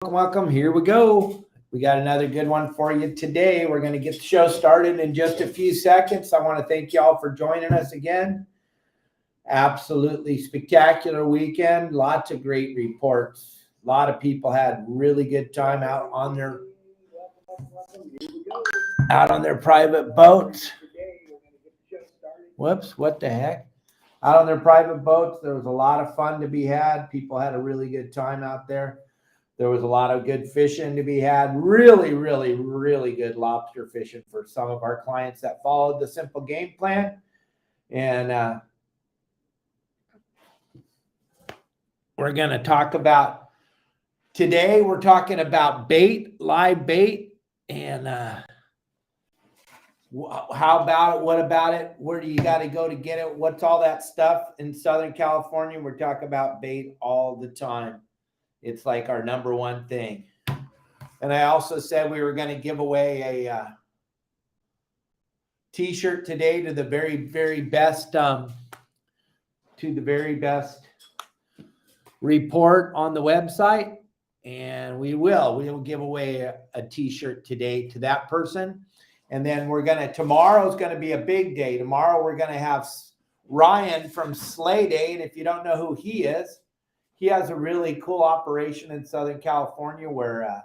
Welcome. Here we go. We got another good one for you today. We're going to get the show started in just a few seconds. I want to thank y'all for joining us again. Absolutely spectacular weekend. Lots of great reports. A lot of people had really good time out on their private boats. Whoops, what the heck? Out on their private boats. There was a lot of fun to be had. People had a really good time out there. There was a lot of good fishing to be had. Really, really, really good lobster fishing for some of our clients that followed the simple game plan. And we're going to talk about today. We're talking about bait, live bait, and how about it? What about it? Where do you got to go to get it? What's all that stuff in Southern California? We're talking about bait all the time. It's like our number one thing. And I also said we were going to give away a T-shirt today to the very, very best report on the website. And we will give away a T-shirt today to that person. And then tomorrow's going to be a big day. Tomorrow we're going to have Ryan from Sleigh. And if you don't know who he is, he has a really cool operation in Southern California where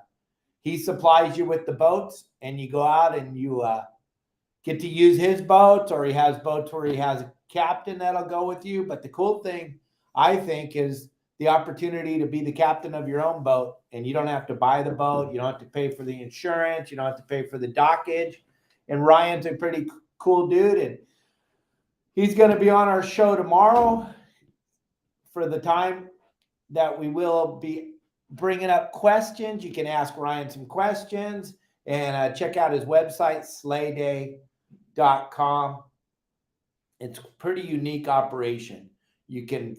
he supplies you with the boats and you go out and you get to use his boats, or he has boats where he has a captain that'll go with you. But the cool thing, I think, is the opportunity to be the captain of your own boat, and you don't have to buy the boat. You don't have to pay for the insurance. You don't have to pay for the dockage. And Ryan's a pretty cool dude, and he's going to be on our show tomorrow for the time that we will be bringing up questions. You can ask Ryan some questions and check out his website, sleighday.com. It's a pretty unique operation. You can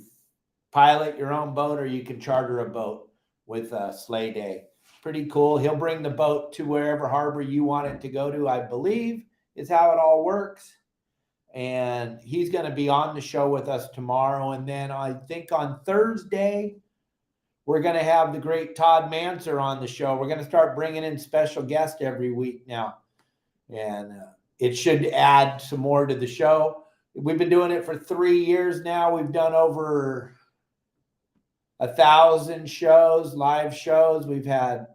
pilot your own boat or you can charter a boat with Sleigh Day. Pretty cool. He'll bring the boat to wherever harbor you want it to go to, I believe, is how it all works. And he's going to be on the show with us tomorrow. And then I think on Thursday, we're going to have the great Todd Manser on the show. We're going to start bringing in special guests every week now. And it should add some more to the show. We've been doing it for 3 years now. We've done over 1,000 shows, live shows. We've had,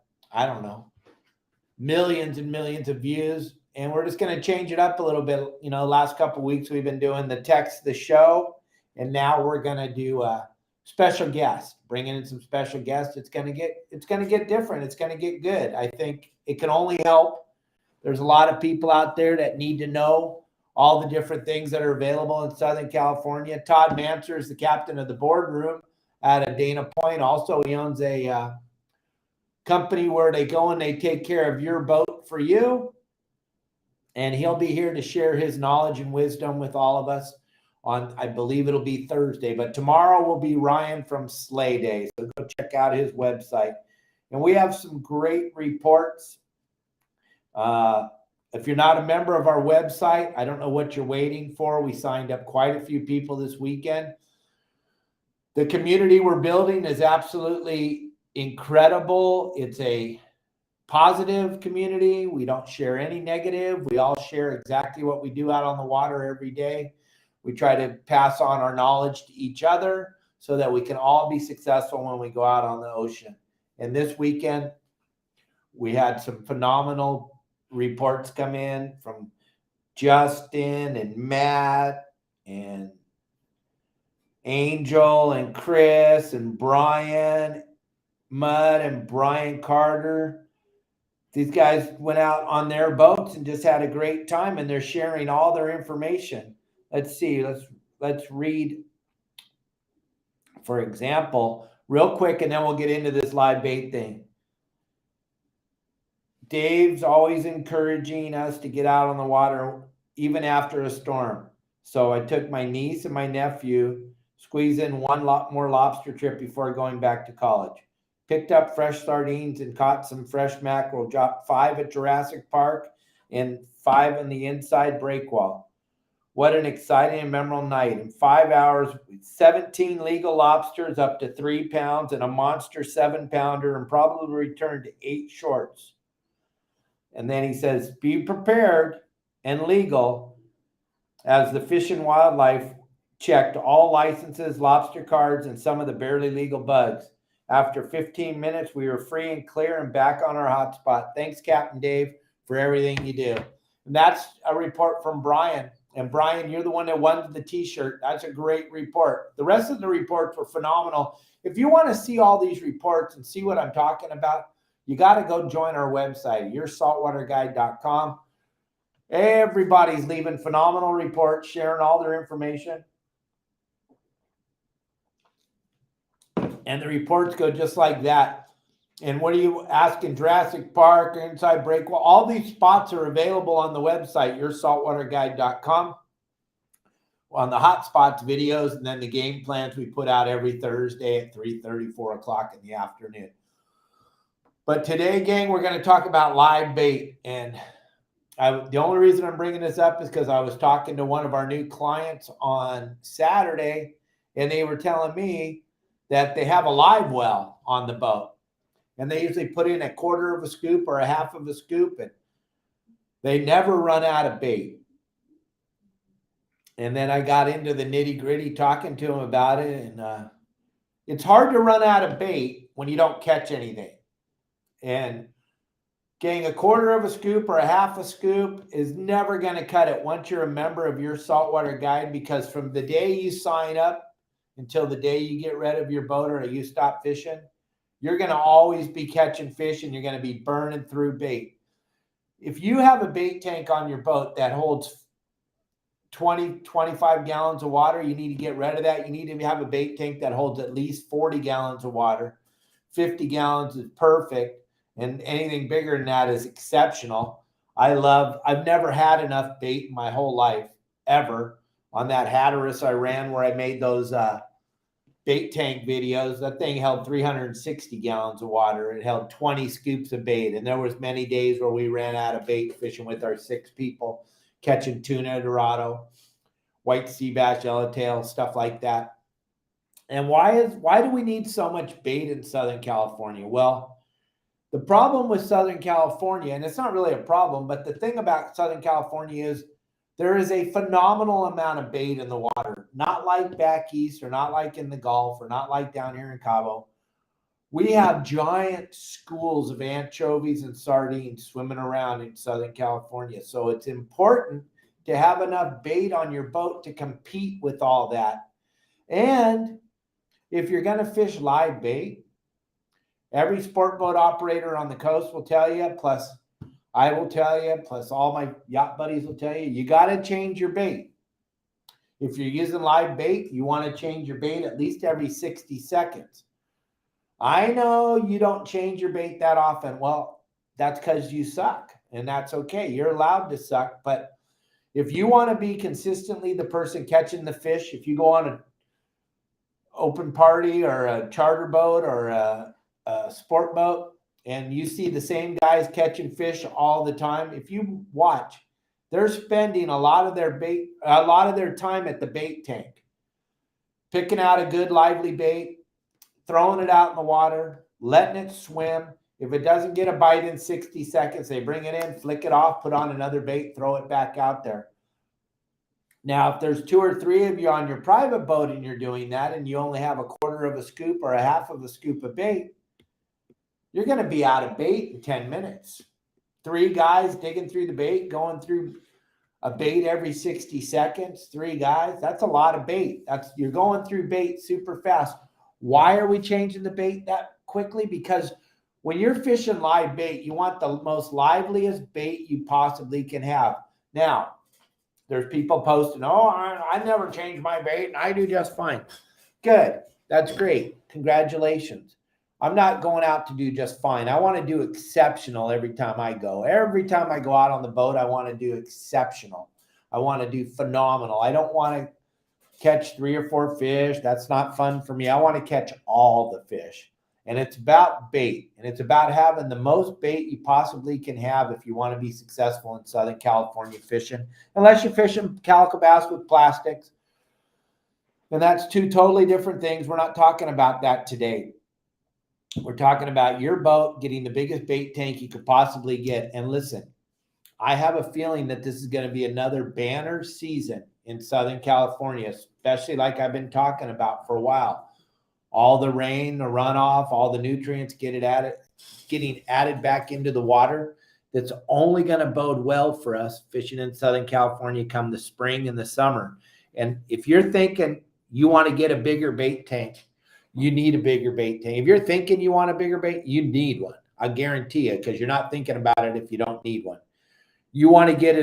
millions and millions of views. And we're just going to change it up a little bit. Last couple of weeks we've been doing the text the show, and now we're going to do a special guest, bringing in some special guests. It's going to get different. It's going to get good. I think it can only help. There's a lot of people out there that need to know all the different things that are available in Southern California. Todd Manser is the captain of the boardroom out of Dana Point. Also, he owns a company where they go and they take care of your boat for you. And he'll be here to share his knowledge and wisdom with all of us on, I believe it'll be Thursday. But tomorrow will be Ryan from Sleigh Day. So go check out his website. And we have some great reports. If you're not a member of our website, I don't know what you're waiting for. We signed up quite a few people this weekend. The community we're building is absolutely incredible. It's a positive community. We don't share any negative. We all share exactly what we do out on the water every day. We try to pass on our knowledge to each other so that we can all be successful when we go out on the ocean. And this weekend, we had some phenomenal reports come in from Justin and Matt and Angel and Chris and Brian Mudd and Brian Carter. These guys went out on their boats and just had a great time, and they're sharing all their information. Let's see. Let's read, for example, real quick, and then we'll get into this live bait thing. Dave's always encouraging us to get out on the water, even after a storm. So I took my niece and my nephew, squeezed in one more lobster trip before going back to college. Picked up fresh sardines and caught some fresh mackerel. Dropped 5 at Jurassic Park and 5 in the inside breakwall. What an exciting and memorable night. In 5 hours, 17 legal lobsters up to 3 pounds and a monster 7-pounder, and probably returned to 8 shorts. And then he says, be prepared and legal, as the Fish and Wildlife checked all licenses, lobster cards, and some of the barely legal bugs. After 15 minutes, we were free and clear and back on our hotspot. Thanks, Captain Dave, for everything you do. And that's a report from Brian. And Brian, you're the one that won the T-shirt. That's a great report. The rest of the reports were phenomenal. If you want to see all these reports and see what I'm talking about, you got to go join our website, yoursaltwaterguide.com. Everybody's leaving phenomenal reports, sharing all their information. And the reports go just like that. And what are you asking? Jurassic Park, Inside Breakwall. All these spots are available on the website, yoursaltwaterguide.com. On the Hot Spots videos, and then the game plans we put out every Thursday at 3:30, 4 o'clock in the afternoon. But today, gang, we're going to talk about live bait. And the only reason I'm bringing this up is because I was talking to one of our new clients on Saturday, and they were telling me that they have a live well on the boat. And they usually put in a quarter of a scoop or a half of a scoop, and they never run out of bait. And then I got into the nitty-gritty talking to them about it, and it's hard to run out of bait when you don't catch anything. And getting a quarter of a scoop or a half a scoop is never going to cut it once you're a member of Your Saltwater Guide, because from the day you sign up until the day you get rid of your boat or you stop fishing, you're going to always be catching fish and you're going to be burning through bait. If you have a bait tank on your boat that holds 20, 25 gallons of water, you need to get rid of that. You need to have a bait tank that holds at least 40 gallons of water. 50 gallons is perfect, and anything bigger than that is exceptional. I've never had enough bait in my whole life, ever. On that Hatteras I ran where I made those bait tank videos, that thing held 360 gallons of water. It held 20 scoops of bait. And there was many days where we ran out of bait fishing with our 6 people, catching tuna, dorado, white sea bass, yellowtail, stuff like that. And why do we need so much bait in Southern California? Well, the problem with Southern California, and it's not really a problem, but the thing about Southern California is there is a phenomenal amount of bait in the water, not like back east or not like in the Gulf or not like down here in Cabo. We have giant schools of anchovies and sardines swimming around in Southern California. So it's important to have enough bait on your boat to compete with all that. And if you're going to fish live bait, every sport boat operator on the coast will tell you, plus I will tell you, plus all my yacht buddies will tell you, you got to change your bait. If you're using live bait, you want to change your bait at least every 60 seconds. I know you don't change your bait that often. Well, that's because you suck, and that's okay. You're allowed to suck, but if you want to be consistently the person catching the fish, if you go on an open party or a charter boat or a sport boat, and you see the same guys catching fish all the time, if you watch, they're spending a lot of their time at the bait tank, picking out a good lively bait, throwing it out in the water, letting it swim. If it doesn't get a bite in 60 seconds, they bring it in, flick it off, put on another bait, throw it back out there. Now, if there's 2 or 3 of you on your private boat and you're doing that, and you only have a quarter of a scoop or a half of a scoop of bait, you're going to be out of bait in 10 minutes. 3 guys digging through the bait, going through a bait every 60 seconds. 3 guys, that's a lot of bait. You're going through bait super fast. Why are we changing the bait that quickly? Because when you're fishing live bait, you want the most liveliest bait you possibly can have. Now, there's people posting, oh, I never change my bait and I do just fine. Good. That's great. Congratulations. I'm not going out to do just fine. I want to do exceptional every time I go. Every time I go out on the boat, I want to do exceptional. I want to do phenomenal. I don't want to catch 3 or 4 fish. That's not fun for me. I want to catch all the fish. And it's about bait. And it's about having the most bait you possibly can have if you want to be successful in Southern California fishing. Unless you're fishing calico bass with plastics. And that's two totally different things. We're not talking about that today. We're talking about your boat getting the biggest bait tank you could possibly get. And listen, I have a feeling that this is going to be another banner season in Southern California, especially like I've been talking about for a while. All the rain, the runoff, all the nutrients getting added back into the water. That's only going to bode well for us fishing in Southern California come the spring and the summer. And if you're thinking you want to get a bigger bait tank, you need a bigger bait tank. If you're thinking you want a bigger bait, you need one. I guarantee you, because you're not thinking about it if you don't need one. You want to get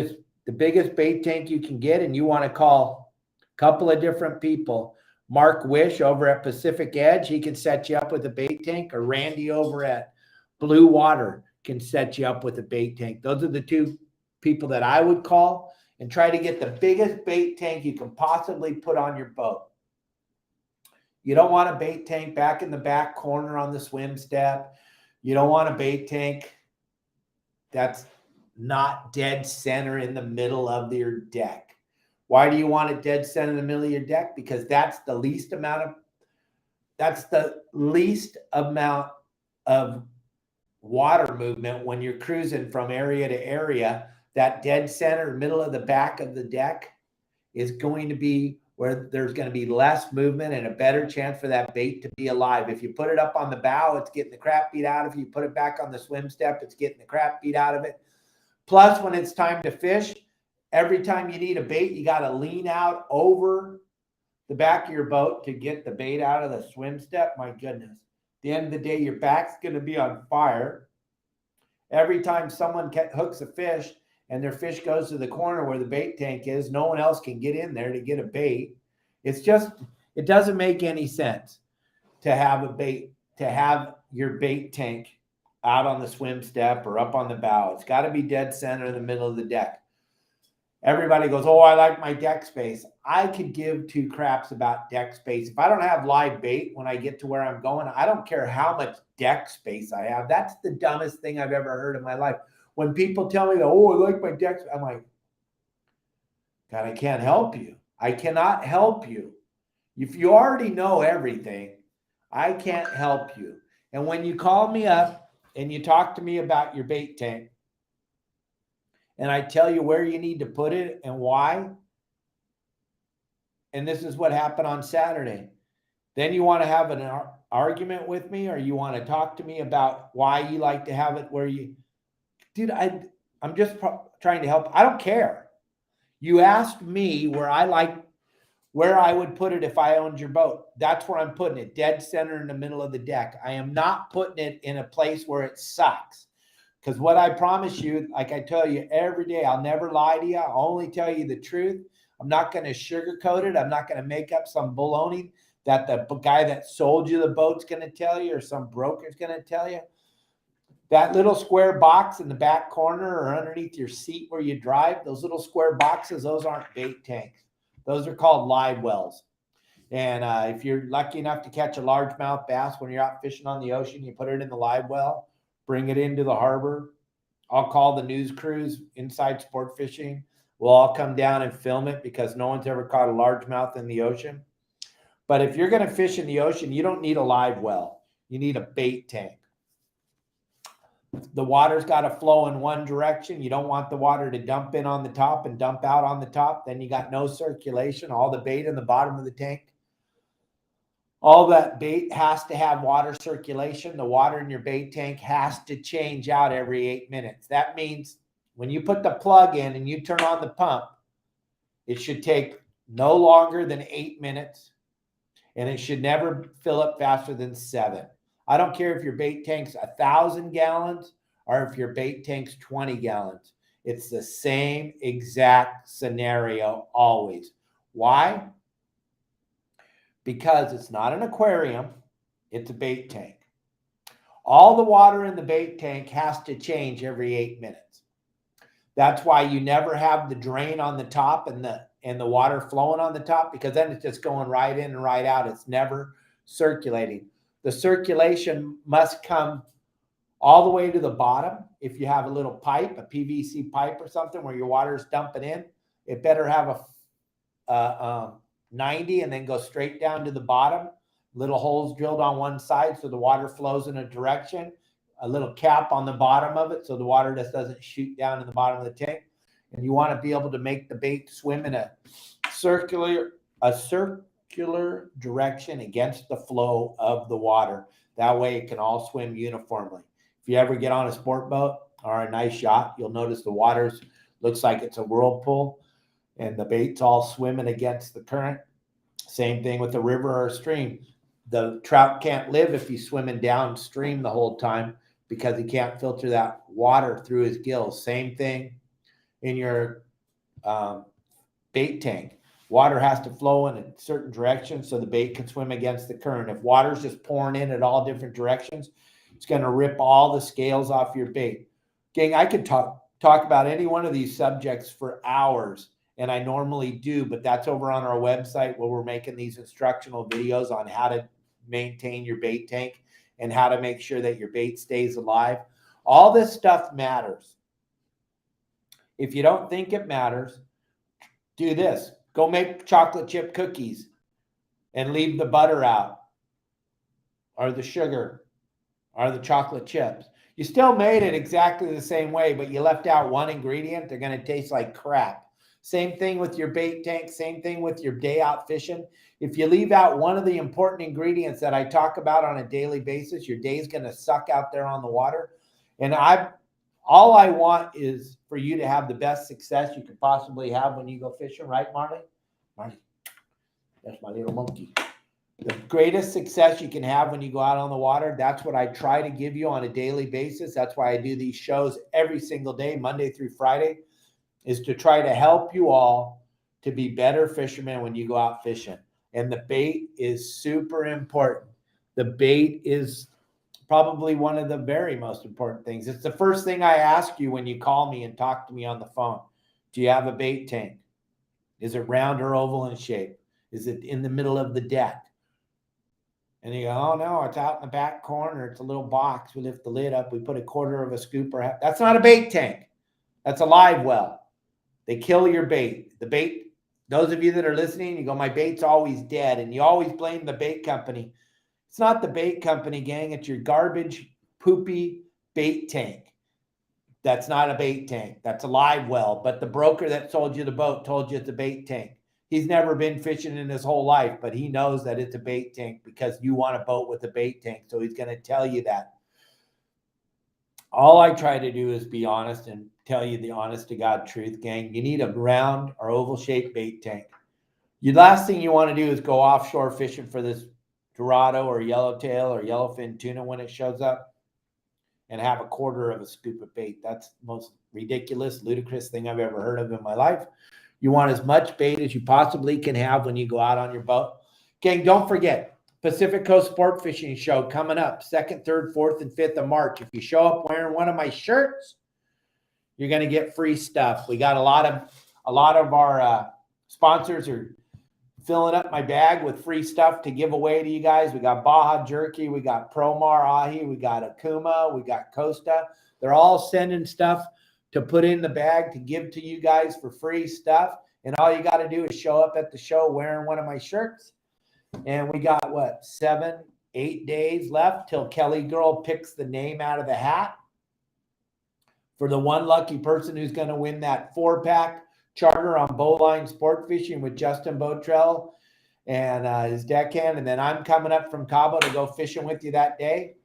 the biggest bait tank you can get, and you want to call a couple of different people. Mark Wish over at Pacific Edge, he can set you up with a bait tank, or Randy over at Blue Water can set you up with a bait tank. Those are the two people that I would call and try to get the biggest bait tank you can possibly put on your boat. You don't want a bait tank back in the back corner on the swim step. You don't want a bait tank that's not dead center in the middle of your deck. Why do you want it dead center in the middle of your deck? Because that's the least amount of water movement when you're cruising from area to area. That dead center, middle of the back of the deck is going to be where there's going to be less movement and a better chance for that bait to be alive. If you put it up on the bow, it's getting the crap beat out of it. If you put it back on the swim step, it's getting the crap beat out of it. Plus, when it's time to fish, every time you need a bait, you got to lean out over the back of your boat to get the bait out of the swim step. My goodness. At the end of the day, your back's going to be on fire. Every time someone hooks a fish and their fish goes to the corner where the bait tank is, no one else can get in there to get a bait. It doesn't make any sense to have your bait tank out on the swim step or up on the bow. It's got to be dead center in the middle of the deck. Everybody goes, oh, I like my deck space. I could give two craps about deck space. If I don't have live bait when I get to where I'm going, I don't care how much deck space I have. That's the dumbest thing I've ever heard in my life. When people tell me, oh, I like my deck, I'm like, God, I can't help you. I cannot help you. If you already know everything, I can't help you. And when you call me up and you talk to me about your bait tank, and I tell you where you need to put it and why, and this is what happened on Saturday, then you want to have an argument with me, or you want to talk to me about why you like to have it where you, dude, I'm just trying to help. I don't care. You asked me where I would put it if I owned your boat. That's where I'm putting it, dead center in the middle of the deck. I am not putting it in a place where it sucks. Because what I promise you, like I tell you every day, I'll never lie to you. I'll only tell you the truth. I'm not going to sugarcoat it. I'm not going to make up some baloney that the guy that sold you the boat's going to tell you, or some broker's going to tell you. That little square box in the back corner or underneath your seat where you drive, those little square boxes, those aren't bait tanks. Those are called live wells. And if you're lucky enough to catch a largemouth bass when you're out fishing on the ocean, you put it in the live well, bring it into the harbor. I'll call the news crews, Inside Sport Fishing. We'll all come down and film it because no one's ever caught a largemouth in the ocean. But if you're going to fish in the ocean, you don't need a live well. You need a bait tank. The water's got to flow in one direction. You don't want the water to dump in on the top and dump out on the top. Then you got no circulation. All the bait in the bottom of the tank. All that bait has to have water circulation. The water in your bait tank has to change out every 8 minutes. That means when you put the plug in and you turn on the pump, it should take no longer than 8 minutes, and it should never fill up faster than 7. I don't care if your bait tank's 1,000 gallons or if your bait tank's 20 gallons. It's the same exact scenario always. Why? Because it's not an aquarium, it's a bait tank. All the water in the bait tank has to change every 8 minutes. That's why you never have the drain on the top and the water flowing on the top, because then it's just going right in and right out. It's never circulating. the circulation must come all the way to the bottom. If you have a little pipe, a PVC pipe or something where your water is dumping in, it better have a 90 and then go straight down to the bottom. Little holes drilled on one side so the water flows in a direction. A little cap on the bottom of it so the water just doesn't shoot down in the bottom of the tank. And you want to be able to make the bait swim in a circular direction against the flow of the water. That way it can all swim uniformly. If you ever get on a sport boat or a nice yacht, you'll notice the water looks like it's a whirlpool and the bait's all swimming against the current. Same thing with a river or a stream. The trout can't live if he's swimming downstream the whole time because he can't filter that water through his gills. Same thing in your bait tank. Water has to flow in a certain direction so the bait can swim against the current. If water's just pouring in at all different directions, it's going to rip all the scales off your bait. Gang, I could talk about any one of these subjects for hours, and I normally do, but that's over on our website where we're making these instructional videos on how to maintain your bait tank and how to make sure that your bait stays alive. All this stuff matters. If you don't think it matters, do this. Go make chocolate chip cookies and leave the butter out or the sugar or the chocolate chips. You still made it exactly the same way, but you left out one ingredient. They're going to taste like crap. Same thing with your bait tank. Same thing with your day out fishing. If you leave out one of the important ingredients that I talk about on a daily basis, your day is going to suck out there on the water. And all I want is for you to have the best success you could possibly have when you go fishing, right, Marley? Marley, that's my little monkey. The greatest success you can have when you go out on the water, that's what I try to give you on a daily basis. That's why I do these shows every single day, Monday through Friday, is to try to help you all to be better fishermen when you go out fishing. And the bait is super important. The bait is probably one of the very most important things. It's the first thing I ask you when you call me and talk to me on the phone. Do you have a bait tank? Is it round or oval in shape? Is it in the middle of the deck? And you go, oh no, it's out in the back corner. It's a little box. We lift the lid up. We put a quarter of a scoop or half. That's not a bait tank. That's a live well. They kill your bait. The bait, those of you that are listening, you go, my bait's always dead. And you always blame the bait company. It's not the bait company, gang. It's your garbage, poopy bait tank. That's not a bait tank. That's a live well. But the broker that sold you the boat told you it's a bait tank. He's never been fishing in his whole life, but he knows that it's a bait tank because you want a boat with a bait tank. So he's going to tell you that. All I try to do is be honest and tell you the honest to God truth, gang. You need a round or oval shaped bait tank. The last thing you want to do is go offshore fishing for this Dorado or yellowtail or yellowfin tuna when it shows up and have a quarter of a scoop of bait. That's the most ridiculous, ludicrous thing I've ever heard of in my life. You want as much bait as you possibly can have when you go out on your boat. Gang, don't forget, Pacific Coast Sport Fishing Show coming up 2nd, 3rd, 4th, and 5th of March. If you show up wearing one of my shirts, you're going to get free stuff. We got a lot of our sponsors are filling up my bag with free stuff to give away to you guys. We got Baja Jerky, we got Promar Ahi, we got Akuma, we got Costa. They're all sending stuff to put in the bag to give to you guys for free stuff. And all you got to do is show up at the show wearing one of my shirts. And we got, 7, 8 days left till Kelly Girl picks the name out of the hat for the one lucky person who's going to win that 4-pack charter on Bowline Sport Fishing with Justin Botrell and his deckhand. And then I'm coming up from Cabo to go fishing with you that day.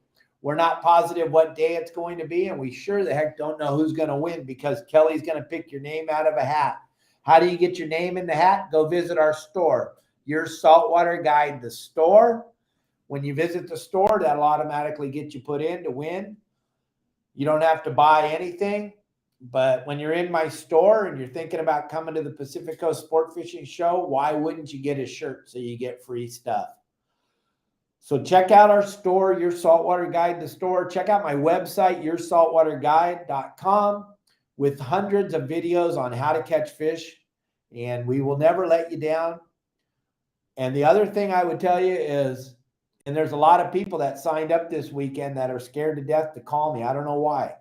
We're not positive what day it's going to be, and we sure the heck don't know who's going to win because Kelly's going to pick your name out of a hat. How do you get your name in the hat? Go visit our store, Your Saltwater Guide, the store. When you visit the store, that'll automatically get you put in to win. You don't have to buy anything, but when you're in my store and you're thinking about coming to the Pacific Coast Sport Fishing Show, why wouldn't you get a shirt so you get free stuff? So check out our store, Your Saltwater Guide, the store. Check out my website, yoursaltwaterguide.com, with hundreds of videos on how to catch fish. And we will never let you down. And the other thing I would tell you is And there's a lot of people that signed up this weekend that are scared to death to call me. I don't know why.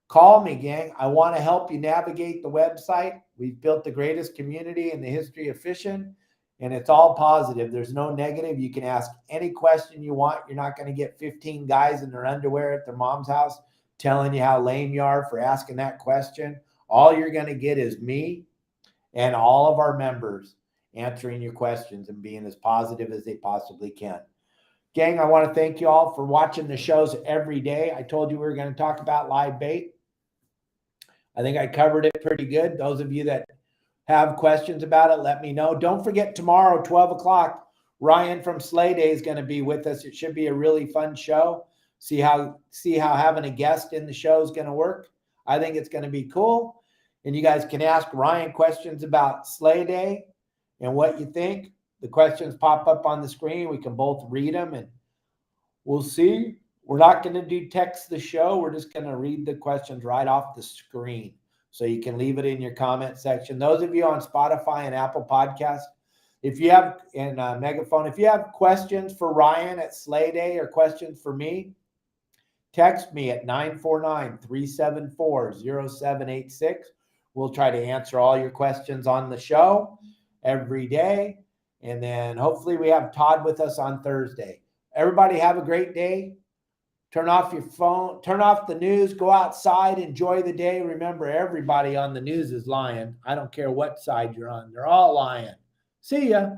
Call me, gang. I want to help you navigate the website. We've built the greatest community in the history of fishing, and it's all positive. There's no negative. You can ask any question you want. You're not going to get 15 guys in their underwear at their mom's house telling you how lame you are for asking that question. All you're going to get is me and all of our members answering your questions and being as positive as they possibly can. Gang, I want to thank you all for watching the shows every day. I told you we were going to talk about live bait. I think I covered it pretty good. Those of you that have questions about it, let me know. Don't forget tomorrow, 12 o'clock, Ryan from Sleigh Day is going to be with us. It should be a really fun show. See how having a guest in the show is going to work. I think it's going to be cool. And you guys can ask Ryan questions about Sleigh Day and what you think. The questions pop up on the screen. We can both read them and we'll see. We're not going to do text the show. We're just going to read the questions right off the screen. So you can leave it in your comment section. Those of you on Spotify and Apple Podcasts, if you have, and Megaphone, if you have questions for Ryan at Sleigh Day or questions for me, text me at 949-374-0786. We'll try to answer all your questions on the show every day. And then hopefully we have Todd with us on Thursday. Everybody have a great day. Turn off your phone, turn off the news, go outside, enjoy the day. Remember, everybody on the news is lying. I don't care what side you're on. They're all lying. See ya.